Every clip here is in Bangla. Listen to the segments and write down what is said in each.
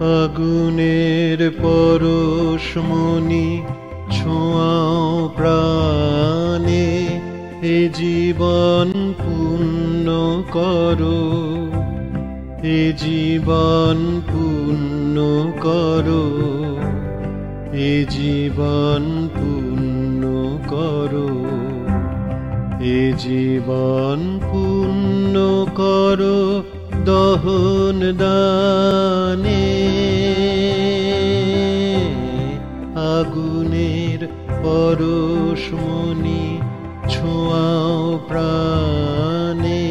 আগুনের পরশমণি ছোঁয়াও প্রাণে, এ জীবন পূর্ণ করো, এ জীবন পূর্ণ করো, এ জীবন পূর্ণ করো, এ জীবন পূর্ণ করো দহন দানে। আগুনের পরশমণি ছোঁয়াও প্রাণে।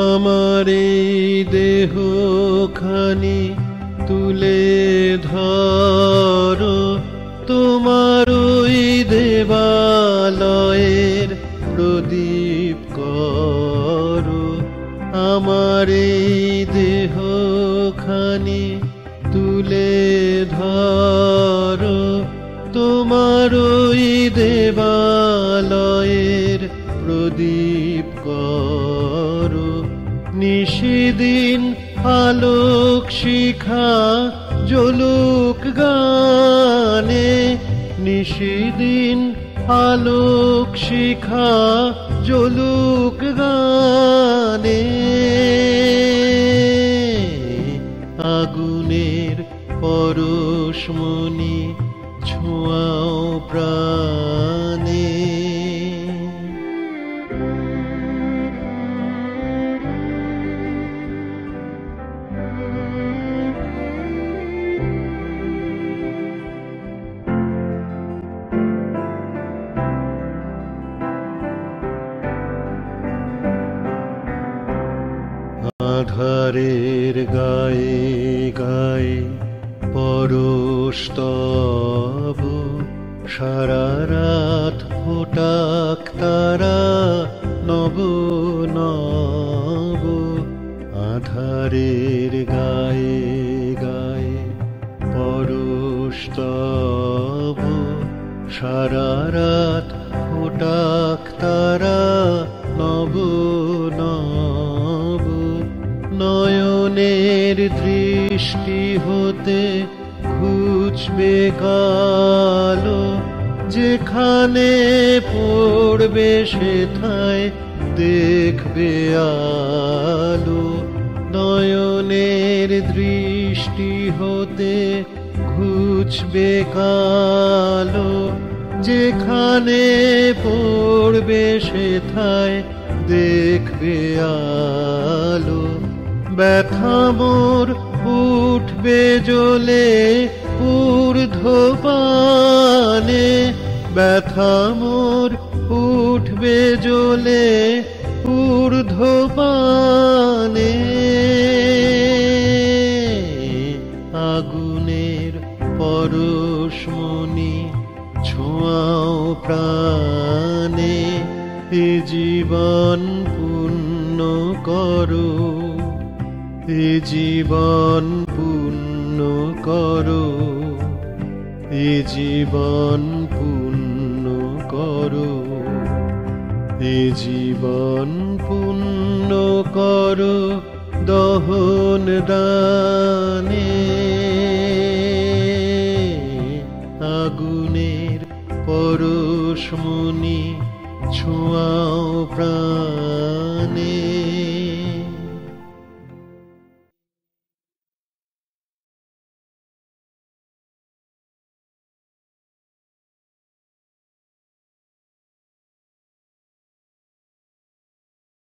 আমার এই দেহখানি তুলে ধরো, তোমার ওই দেবালয়ের প্রদীপ করো। আমার এই দেহখানি তুলে ধরো, তোমার ওই দেবালয়ের প্রদীপ করো। নিশিদিন আলোক শিখা জ্বলুক গানে, নিশিদিন আলোক শিখা জ্বলুক গানে। আগুনের পরশমণি ছোঁয়াও প্রাণে। আধারের গায়ে গায়ে পরশ তব, সারা রাত ফোটাক তারা নব নব। আধারের গায়ে গায়ে পরশ তব, সারা রাত ফোটাক তারা নব নব। নয়নের দৃষ্টি হতে ঘুচবে কালো, যেখানে পড়বে সেথায় দেখবে আলো। নয়নের দৃষ্টি হতে ঘুচবে কালো, যেখানে পড়বে সেথায় দেখবে আলো। ব্যথা মোর উঠবে জ্বলে ঊর্ধ্বপানে, ব্যথা মোর উঠবে জ্বলে ঊর্ধ্বপানে। আগুনের পরশমণি ছোঁয়াও প্রাণে, এ জীবন পূর্ণ করো, এ জীবন পূর্ণ করো, এ জীবন পূর্ণ করো, এ জীবন পূর্ণ করো দহন দানে। আগুনের পরশমণি ছোঁয়াও প্রাণে।